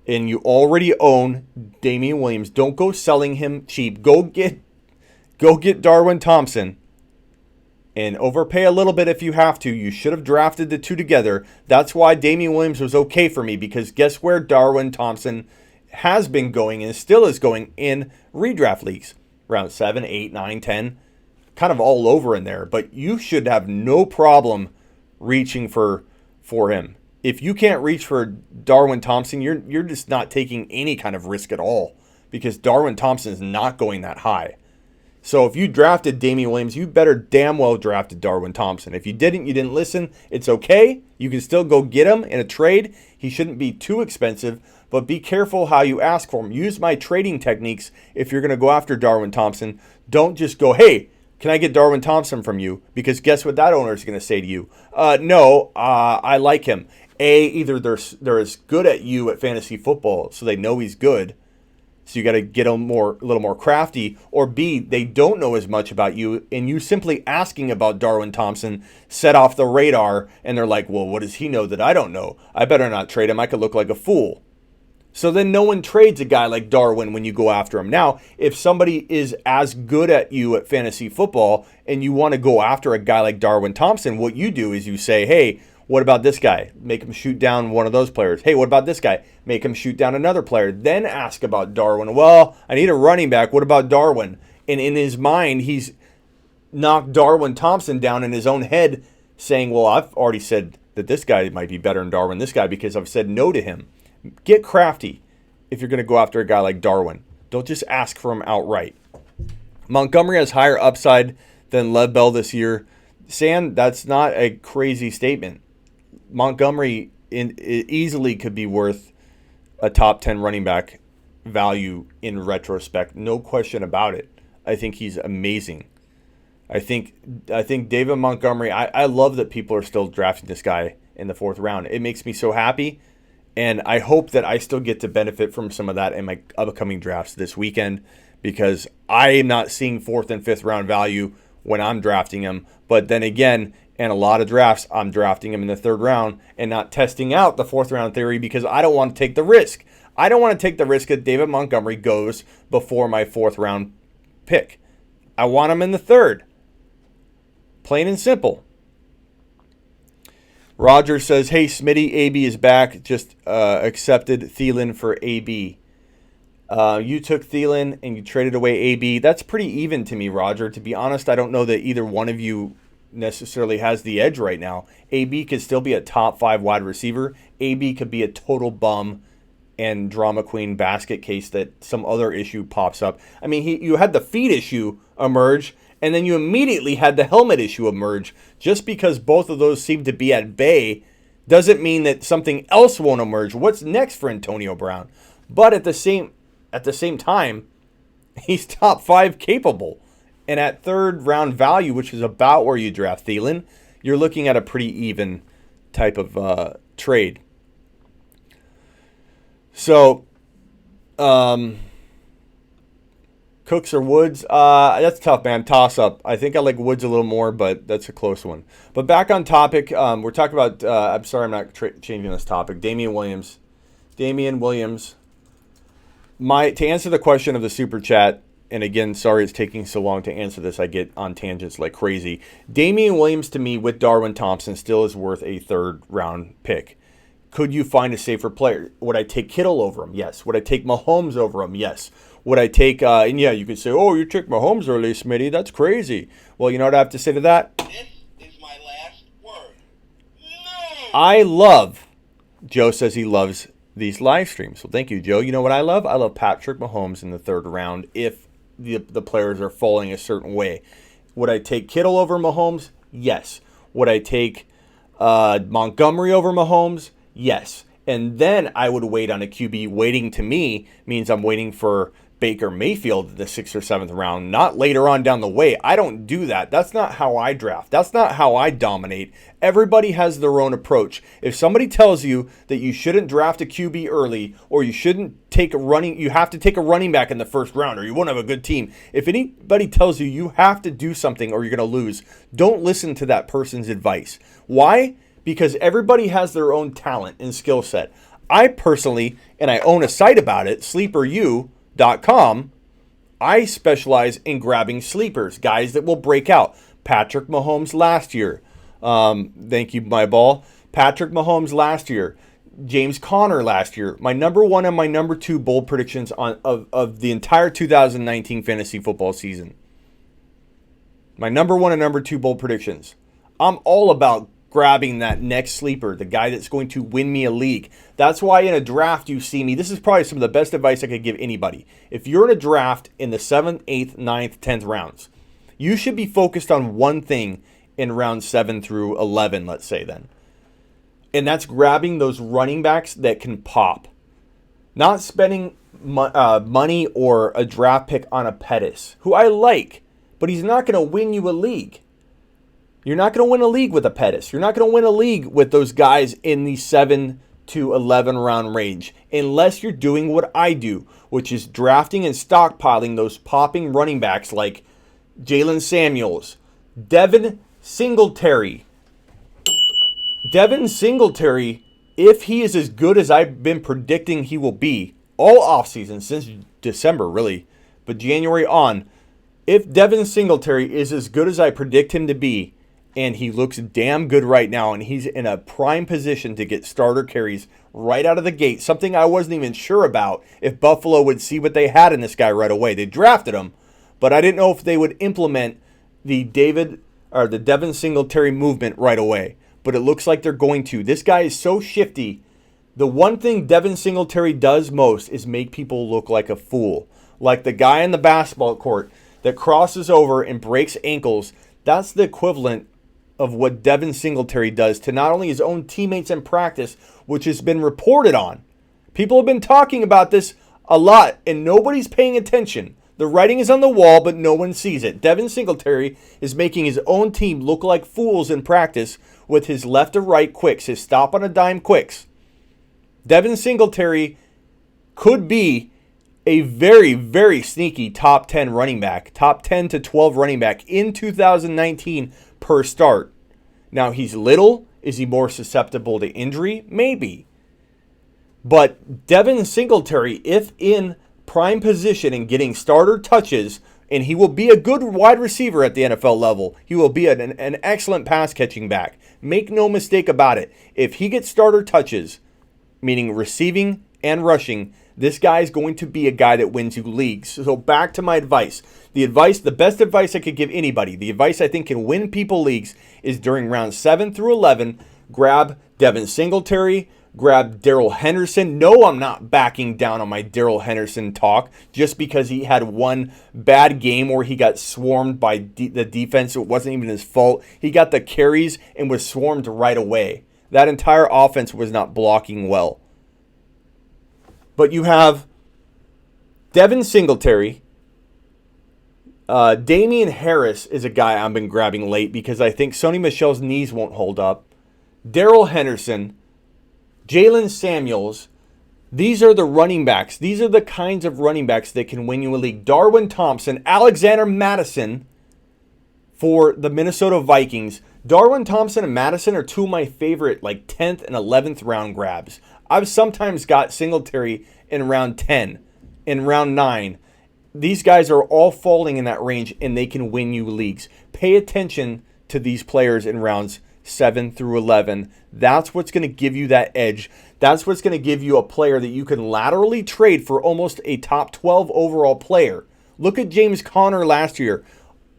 and you already own Damian Williams, don't go selling him cheap. Go get Darwin Thompson and overpay a little bit if you have to. You should have drafted the 2 together. That's why Damian Williams was okay for me, because guess where Darwin Thompson has been going and still is going in redraft leagues? Round 7, 8, 9, 10. Kind of all over in there. But you should have no problem reaching for him. If you can't reach for Darwin Thompson, you're just not taking any kind of risk at all, because Darwin Thompson is not going that high. So if you drafted Damian Williams, you better damn well drafted Darwin Thompson. If you didn't listen, it's okay. You can still go get him in a trade. He shouldn't be too expensive, but be careful how you ask for him. Use my trading techniques if you're going to go after Darwin Thompson. Don't just go, hey, can I get Darwin Thompson from you? Because guess what that owner is going to say to you? No, I like him. Either they're as good at you at fantasy football, so they know he's good, so you got to get them a little more crafty, or B, they don't know as much about you, and you simply asking about Darwin Thompson set off the radar, and they're like, well, what does he know that I don't know? I better not trade him. I could look like a fool. So then no one trades a guy like Darwin when you go after him. Now, if somebody is as good at you at fantasy football and you want to go after a guy like Darwin Thompson, what you do is you say, hey, what about this guy? Make him shoot down one of those players. Hey, what about this guy? Make him shoot down another player. Then ask about Darwin. Well, I need a running back. What about Darwin? And in his mind, he's knocked Darwin Thompson down in his own head, saying, well, I've already said that this guy might be better than Darwin, this guy, because I've said no to him. Get crafty if you're going to go after a guy like Darwin. Don't just ask for him outright. Montgomery has higher upside than Lev Bell this year. Sam, that's not a crazy statement. Montgomery easily could be worth a top 10 running back value in retrospect. No question about it. I think he's amazing. I think David Montgomery, I love that people are still drafting this guy in the 4th round. It makes me so happy. And I hope that I still get to benefit from some of that in my upcoming drafts this weekend, because I am not seeing 4th and 5th round value when I'm drafting him. But then again, in a lot of drafts, I'm drafting him in the 3rd round and not testing out the 4th round theory because I don't want to take the risk. I don't want to take the risk that David Montgomery goes before my 4th round pick. I want him in the 3rd. Plain and simple. Roger says, hey, Smitty, AB is back. Just accepted Thielen for AB. You took Thielen and you traded away AB. That's pretty even to me, Roger. To be honest, I don't know that either one of you necessarily has the edge right now. AB could still be a top 5 wide receiver. AB could be a total bum and drama queen basket case that some other issue pops up. I mean, you had the feet issue emerge, and then you immediately had the helmet issue emerge. Just because both of those seem to be at bay doesn't mean that something else won't emerge. What's next for Antonio Brown? But at the same time, he's top 5 capable. And at 3rd round value, which is about where you draft Thielen, you're looking at a pretty even type of trade. So, Cooks or Woods? That's tough, man. Toss up. I think I like Woods a little more, but that's a close one. But back on topic, we're talking about, I'm sorry I'm not changing this topic, Damian Williams. To answer the question of the Super Chat, and again, sorry it's taking so long to answer this. I get on tangents like crazy. Damian Williams, to me, with Darwin Thompson, still is worth a 3rd round pick. Could you find a safer player? Would I take Kittle over him? Yes. Would I take Mahomes over him? Yes. Would I take, and yeah, you could say, oh, you took Mahomes early, Smitty. That's crazy. Well, you know what I have to say to that? This is my last word. No! I love, Joe says he loves these live streams. Well, thank you, Joe. You know what I love? I love Patrick Mahomes in the 3rd round if the players are falling a certain way. Would I take Kittle over Mahomes? Yes. Would I take Montgomery over Mahomes? Yes. And then I would wait on a QB. Waiting to me means I'm waiting for Baker Mayfield in the 6th or 7th round, not later on down the way. I don't do that. That's not how I draft. That's not how I dominate. Everybody has their own approach. If somebody tells you that you shouldn't draft a QB early, or you shouldn't take you have to take a running back in the 1st round, or you won't have a good team. If anybody tells you you have to do something or you're going to lose, don't listen to that person's advice. Why? Because everybody has their own talent and skill set. I personally, and I own a site about it, sleeperu.com, I specialize in grabbing sleepers, guys that will break out. Patrick Mahomes last year. Thank you, my ball. Patrick Mahomes last year. James Conner last year. My number 1 and my number 2 bold predictions of the entire 2019 fantasy football season. My number 1 and number 2 bold predictions. I'm all about grabbing that next sleeper, the guy that's going to win me a league. That's why in a draft you see me. This is probably some of the best advice I could give anybody. If you're in a draft in the 7th, 8th, 9th, 10th rounds, you should be focused on one thing in round 7 through 11, let's say then. And that's grabbing those running backs that can pop. Not spending money or a draft pick on a Pettis, who I like, but he's not going to win you a league. You're not going to win a league with a Pettis. You're not going to win a league with those guys in the 7 to 11 round range unless you're doing what I do, which is drafting and stockpiling those popping running backs like Jalen Samuels, Devin Singletary. Devin Singletary, if he is as good as I've been predicting he will be all offseason since December, really, but January on, if Devin Singletary is as good as I predict him to be, and he looks damn good right now, and he's in a prime position to get starter carries right out of the gate, something I wasn't even sure about if Buffalo would see what they had in this guy right away. They drafted him, but I didn't know if they would implement the Devin Singletary movement right away. But it looks like they're going to. This guy is so shifty. The one thing Devin Singletary does most is make people look like a fool. Like the guy in the basketball court that crosses over and breaks ankles. That's the equivalent of what Devin Singletary does to not only his own teammates in practice, which has been reported on. People have been talking about this. A lot, and nobody's paying attention. The writing is on the wall, but no one sees it. Devin Singletary is making his own team look like fools in practice with his left to right quicks, his stop on a dime quicks. Devin Singletary could be a very, very sneaky top 10 running back, top 10 to 12 running back in 2019 per start. Now, he's little. Is he more susceptible to injury? Maybe. But Devin Singletary, if in prime position and getting starter touches, and he will be a good wide receiver at the NFL level. He will be an excellent pass catching back. Make no mistake about it. If he gets starter touches, meaning receiving and rushing, this guy is going to be a guy that wins you leagues. So back to my advice. The best advice I could give anybody, the advice I think can win people leagues, is during rounds 7 through 11, grab Devin Singletary, grab Darrell Henderson. No, I'm not backing down on my Darrell Henderson talk just because he had one bad game where he got swarmed by the defense. It wasn't even his fault. He got the carries and was swarmed right away. That entire offense was not blocking well. But you have Devin Singletary. Damian Harris is a guy I've been grabbing late because I think Sony Michel's knees won't hold up. Darrell Henderson, Jalen Samuels, these are the running backs. These are the kinds of running backs that can win you a league. Darwin Thompson, Alexander Madison for the Minnesota Vikings. Darwin Thompson and Madison are two of my favorite 10th and 11th round grabs. I've sometimes got Singletary in round 10, in round 9. These guys are all falling in that range, and they can win you leagues. Pay attention to these players in rounds 7 through 11. That's what's going to give you that edge. That's what's going to give you a player that you can laterally trade for almost a top 12 overall player. Look at James Conner last year.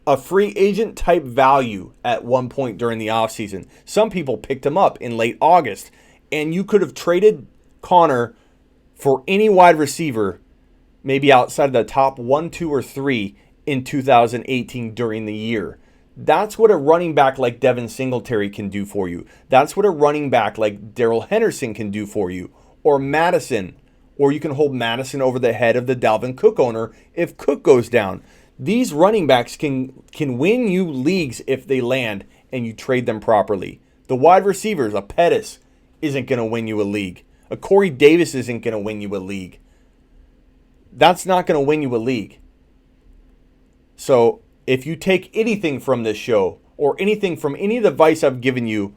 A free agent type value at one point during the offseason. Some people picked him up in late August. And you could have traded Conner for any wide receiver, maybe outside of the top 1, 2, or 3 in 2018 during the year. That's what a running back like Devin Singletary can do for you. That's what a running back like Darrell Henderson can do for you. Or Madison. Or you can hold Madison over the head of the Dalvin Cook owner if Cook goes down. These running backs can win you leagues if they land and you trade them properly. The wide receivers, a Pettis, isn't going to win you a league. A Corey Davis isn't going to win you a league. That's not going to win you a league. So if you take anything from this show or anything from any of the advice I've given you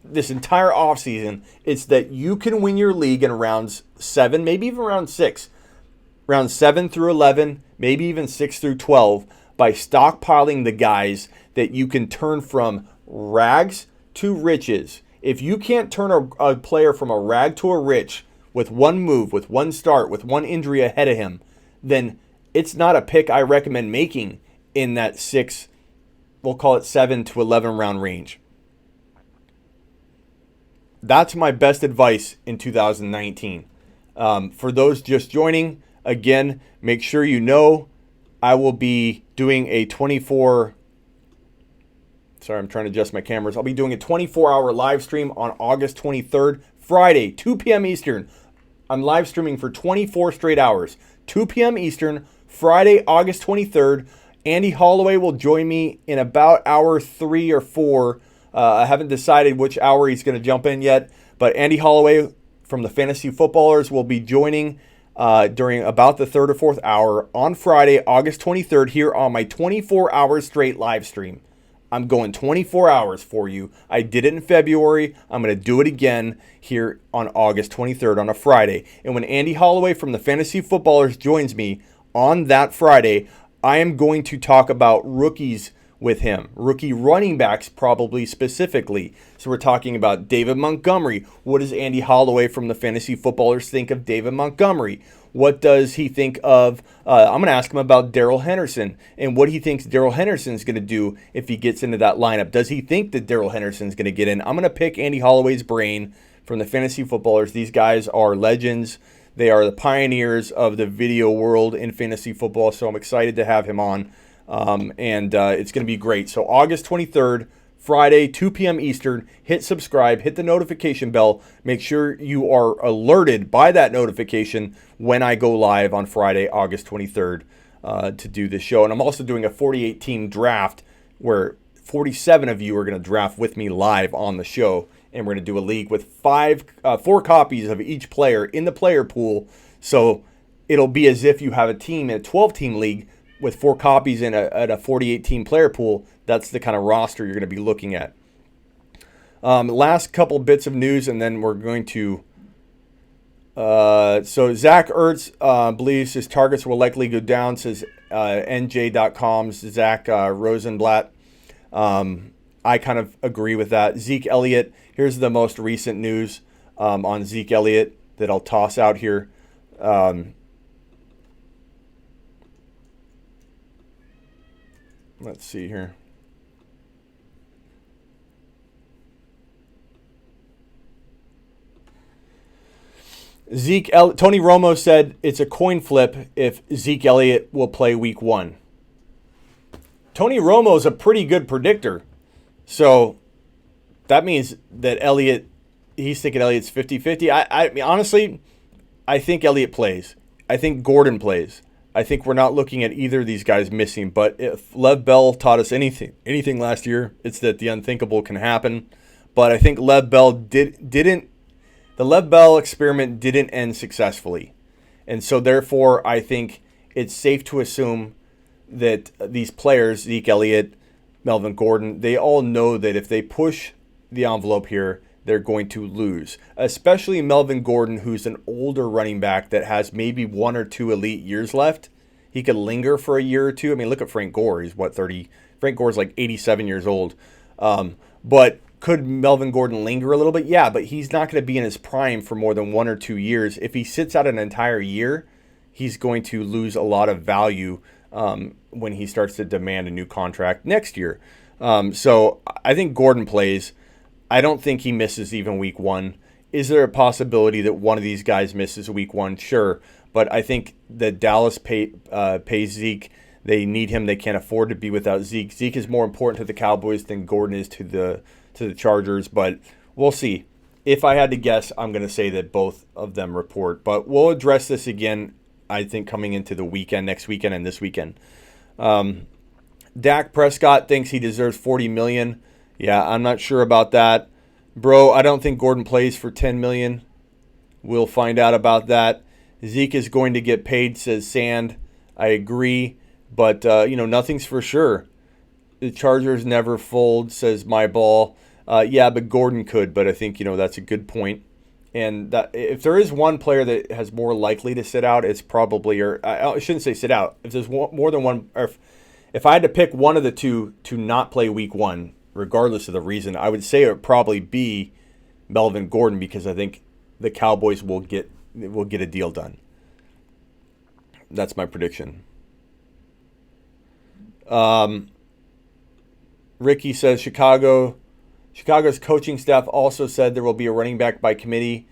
this entire offseason, it's that you can win your league in rounds 7, maybe even round 6. Rounds 7 through 11, maybe even 6 through 12 by stockpiling the guys that you can turn from rags to riches. If you can't turn a player from a rag to a rich with one move, with one start, with one injury ahead of him, then it's not a pick I recommend making in that 6, we'll call it 7 to 11 round range. That's my best advice in 2019. For those just joining, again, make sure you know I will be doing a 24... Sorry, I'm trying to adjust my cameras. I'll be doing a 24-hour live stream on August 23rd, Friday, 2 p.m. Eastern. I'm live streaming for 24 straight hours. 2 p.m. Eastern, Friday, August 23rd. Andy Holloway will join me in about hour 3 or 4. I haven't decided which hour he's going to jump in yet, but Andy Holloway from the Fantasy Footballers will be joining during about the 3rd or 4th hour on Friday, August 23rd, here on my 24-hour straight live stream. I'm going 24 hours for you. I did it in February. I'm going to do it again here on August 23rd on a Friday. And when Andy Holloway from the Fantasy Footballers joins me on that Friday, I am going to talk about rookies with him. Rookie running backs probably specifically. So we're talking about David Montgomery. What does Andy Holloway from the Fantasy Footballers think of David Montgomery? What does he think of, I'm going to ask him about Darrell Henderson and what he thinks Darrell Henderson's going to do if he gets into that lineup. Does he think that Darrell Henderson's going to get in? I'm going to pick Andy Holloway's brain from the Fantasy Footballers. These guys are legends. They are the pioneers of the video world in fantasy football, so I'm excited to have him on, and it's going to be great. So August 23rd, Friday, 2 p.m. Eastern. Hit subscribe, hit the notification bell. Make sure you are alerted by that notification when I go live on Friday, August 23rd to do this show. And I'm also doing a 48-team draft where 47 of you are going to draft with me live on the show. And we're going to do a league with 4 copies of each player in the player pool. So it'll be as if you have a team in a 12-team league with 4 copies in a 48-team player pool. That's the kind of roster you're going to be looking at. Last couple bits of news, and then we're going to... so Zach Ertz believes his targets will likely go down, says NJ.com's Zach Rosenblatt. I kind of agree with that. Zeke Elliott, here's the most recent news on Zeke Elliott that I'll toss out here. Let's see here. Tony Romo said it's a coin flip if Zeke Elliott will play week 1. Tony Romo's a pretty good predictor. So that means that he's thinking Elliott's 50-50. I mean, honestly, I think Elliott plays. I think Gordon plays. I think we're not looking at either of these guys missing. But if Lev Bell taught us anything last year, it's that the unthinkable can happen. But I think Lev Bell didn't. The Lev Bell experiment didn't end successfully. And so therefore, I think it's safe to assume that these players, Zeke Elliott, Melvin Gordon, they all know that if they push the envelope here, they're going to lose. Especially Melvin Gordon, who's an older running back that has maybe 1 or 2 elite years left. He could linger for a year or two. I mean, look at Frank Gore. He's 30? Frank Gore's like 87 years old. But could Melvin Gordon linger a little bit? Yeah, but he's not going to be in his prime for more than 1 or 2 years. If he sits out an entire year, he's going to lose a lot of value when he starts to demand a new contract next year. So I think Gordon plays. I don't think he misses even week 1. Is there a possibility that one of these guys misses week 1? Sure. But I think that Dallas pays Zeke. They need him. They can't afford to be without Zeke. Zeke is more important to the Cowboys than Gordon is to the Chargers. But we'll see. If I had to guess, I'm going to say that both of them report. But we'll address this again, I think, coming into the weekend, next weekend and this weekend. Dak Prescott thinks he deserves $40 million. Yeah, I'm not sure about that. Bro, I don't think Gordon plays for $10 million. We'll find out about that. Zeke is going to get paid, says Sand. I agree, but nothing's for sure. The Chargers never fold, says My Ball. Yeah, but Gordon could, but I think that's a good point. And that, if there is one player that has more likely to sit out, it's probably, or I shouldn't say sit out. If there's more than one, or if I had to pick one of the two to not play week 1, regardless of the reason, I would say it would probably be Melvin Gordon, because I think the Cowboys will get a deal done. That's my prediction. Ricky says Chicago's coaching staff also said there will be a running back by committee.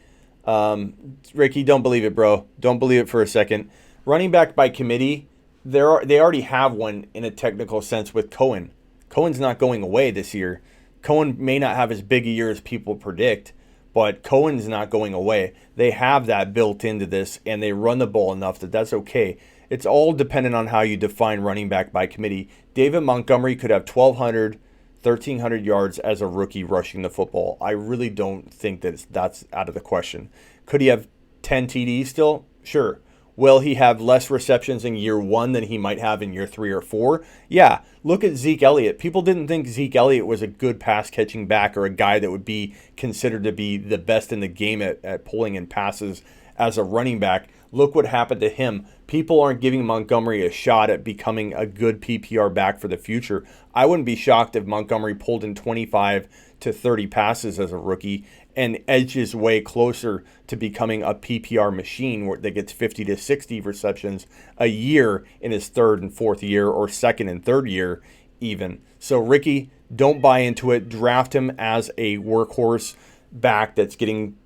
Ricky, don't believe it, bro. Don't believe it for a second. Running back by committee, they already have one in a technical sense with Cohen. Cohen's not going away this year. Cohen may not have as big a year as people predict, but Cohen's not going away. They have that built into this, and they run the ball enough that that's okay. It's all dependent on how you define running back by committee. David Montgomery could have 1,300 yards as a rookie rushing the football. I really don't think that's out of the question. Could he have 10 TDs still? Sure. Will he have less receptions in year 1 than he might have in year 3 or 4? Yeah. Look at Zeke Elliott. People didn't think Zeke Elliott was a good pass-catching back or a guy that would be considered to be the best in the game at pulling in passes as a running back. Look what happened to him. People aren't giving Montgomery a shot at becoming a good PPR back for the future. I wouldn't be shocked if Montgomery pulled in 25 to 30 passes as a rookie and edged his way closer to becoming a PPR machine that gets 50 to 60 receptions a year in his 3rd and 4th year, or 2nd and 3rd year even. So Ricky, don't buy into it. Draft him as a workhorse back that's getting,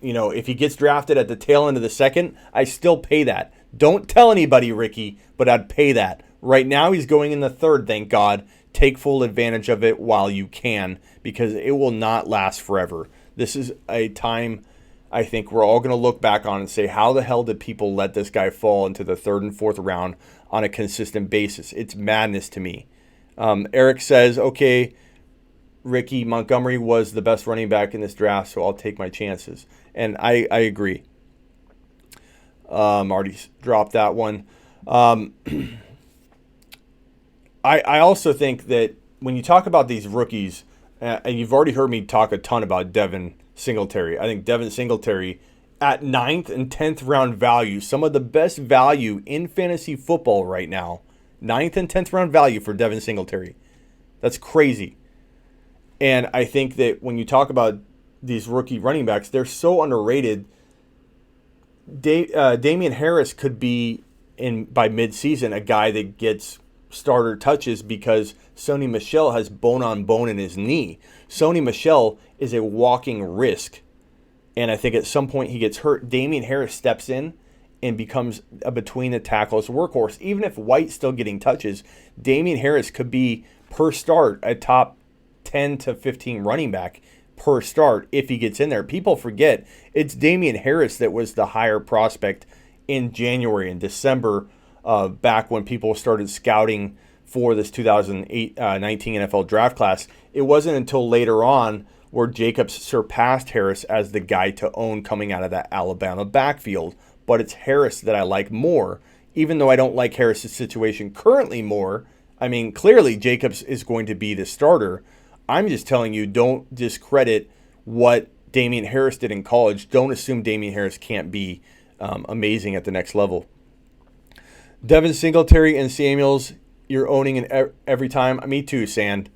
if he gets drafted at the tail end of the 2nd, I still pay that. Don't tell anybody, Ricky, but I'd pay that. Right now he's going in the 3rd, thank God, take full advantage of it while you can, because it will not last forever. This is a time I think we're all going to look back on and say, how the hell did people let this guy fall into the 3rd and 4th round on a consistent basis? It's madness to me. Eric says, okay, Ricky, Montgomery was the best running back in this draft, so I'll take my chances. And I agree. Already dropped that one. I also think that when you talk about these rookies, and you've already heard me talk a ton about Devin Singletary. I think Devin Singletary at 9th and 10th round value, some of the best value in fantasy football right now. 9th and 10th round value for Devin Singletary. That's crazy. And I think that when you talk about these rookie running backs, they're so underrated. Damian Harris could be, by midseason, a guy that gets starter touches because Sony Michel has bone on bone in his knee. Sony Michel is a walking risk. And I think at some point he gets hurt. Damian Harris steps in and becomes a between the tackles workhorse. Even if White's still getting touches, Damian Harris could be per start a top 10 to 15 running back per start if he gets in there. People forget it's Damian Harris that was the higher prospect in January and December, back when people started scouting for this 2019 NFL draft class. It wasn't until later on where Jacobs surpassed Harris as the guy to own coming out of that Alabama backfield. But it's Harris that I like more, even though I don't like Harris's situation currently more. I mean, clearly Jacobs is going to be the starter. I'm just telling you, don't discredit what Damian Harris did in college. Don't assume Damian Harris can't be amazing at the next level. Devin Singletary and Samuels, you're owning in every time. Me too, Sand.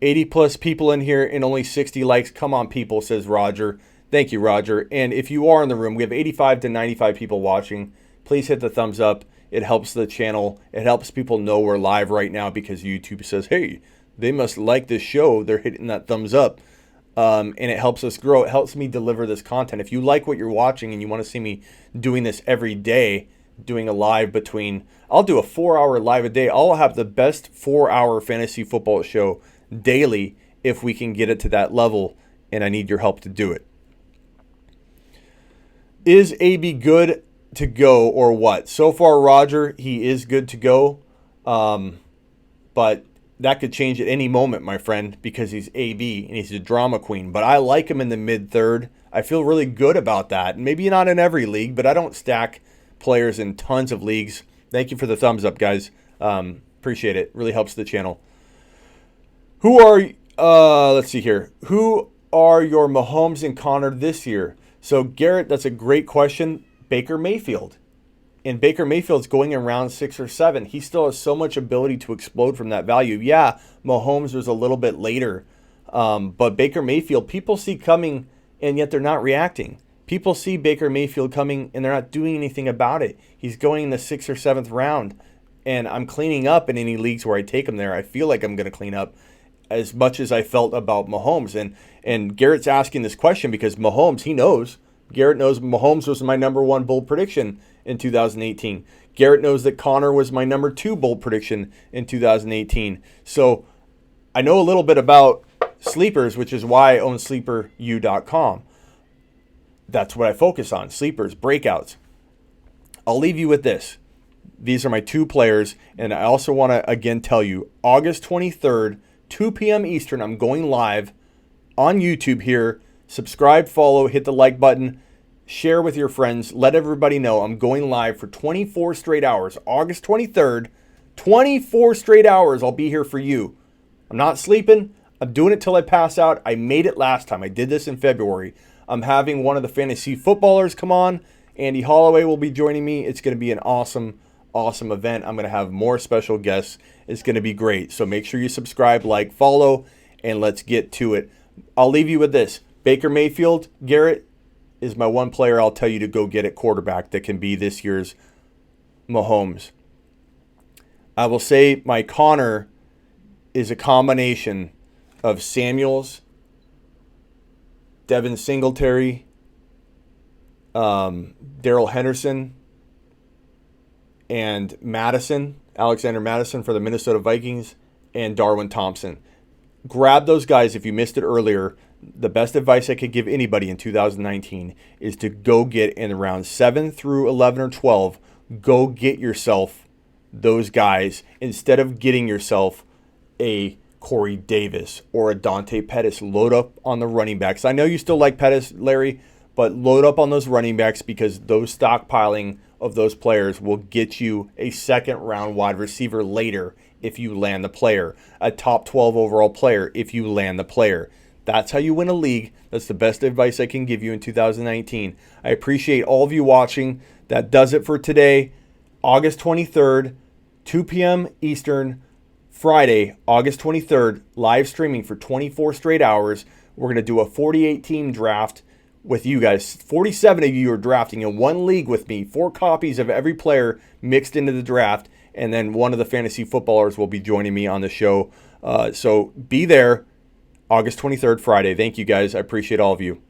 80 plus people in here and only 60 likes. Come on, people, says Roger. Thank you, Roger. And if you are in the room, we have 85 to 95 people watching. Please hit the thumbs up. It helps the channel. It helps people know we're live right now because YouTube says, hey, they must like this show. They're hitting that thumbs up. And it helps us grow. It helps me deliver this content. If you like what you're watching and you want to see me doing this every day, doing a live between, I'll do a 4-hour live a day. I'll have the best 4-hour fantasy football show daily if we can get it to that level, and I need your help to do it. Is AB good to go or what? So far, Roger, he is good to go, but that could change at any moment, my friend, because he's AB and he's a drama queen. But I like him in the mid-third. I feel really good about that. Maybe not in every league, but I don't stack players in tons of leagues. Thank you for the thumbs up, guys. Appreciate it. Really helps the channel. Who are, let's see here. Who are your Mahomes and Connor this year? So, Garrett, that's a great question. Baker Mayfield. And Baker Mayfield's going in round 6 or 7. He still has so much ability to explode from that value. Yeah, Mahomes was a little bit later. But Baker Mayfield, people see coming, and yet they're not reacting. People see Baker Mayfield coming, and they're not doing anything about it. He's going in the 6th or 7th round, and I'm cleaning up in any leagues where I take him there. I feel like I'm going to clean up as much as I felt about Mahomes. And Garrett's asking this question because Mahomes, he knows. Garrett knows Mahomes was my number 1 bold prediction in 2018. Garrett knows that Connor was my number 2 bold prediction in 2018. So I know a little bit about sleepers, which is why I own sleeperu.com. That's what I focus on, sleepers, breakouts. I'll leave you with this. These are my 2 players, and I also want to, again, tell you, August 23rd, 2 p.m. Eastern, I'm going live on YouTube here. Subscribe, follow, hit the like button, share with your friends. Let everybody know I'm going live for 24 straight hours. August 23rd, 24 straight hours. I'll be here for you. I'm not sleeping. I'm doing it till I pass out. I made it last time. I did this in February. I'm having one of the fantasy footballers come on. Andy Holloway will be joining me. It's going to be an awesome event. I'm going to have more special guests. It's going to be great. So make sure you subscribe, like, follow, and let's get to it. I'll leave you with this. Baker Mayfield, Garrett, is my 1 player I'll tell you to go get at quarterback that can be this year's Mahomes. I will say my Connor is a combination of Samuels, Devin Singletary, Darrell Henderson, and Madison, Alexander Madison for the Minnesota Vikings. and Darwin Thompson. Grab those guys if you missed it earlier. The best advice I could give anybody in 2019 is to go get in rounds 7 through 11 or 12. Go get yourself those guys instead of getting yourself a Corey Davis or a Dante Pettis. Load up on the running backs. I know you still like Pettis, Larry, but load up on those running backs because those stockpiling of those players will get you a second-round wide receiver later if you land the player, a top 12 overall player if you land the player. That's how you win a league. That's the best advice I can give you in 2019. I appreciate all of you watching. That does it for today. August 23rd, 2 p.m. Eastern, Friday, August 23rd, live streaming for 24 straight hours. We're going to do a 48-team draft with you guys. 47 of you are drafting in one league with me. 4 copies of every player mixed into the draft. And then one of the fantasy footballers will be joining me on the show. So be there. August 23rd, Friday. Thank you, guys. I appreciate all of you.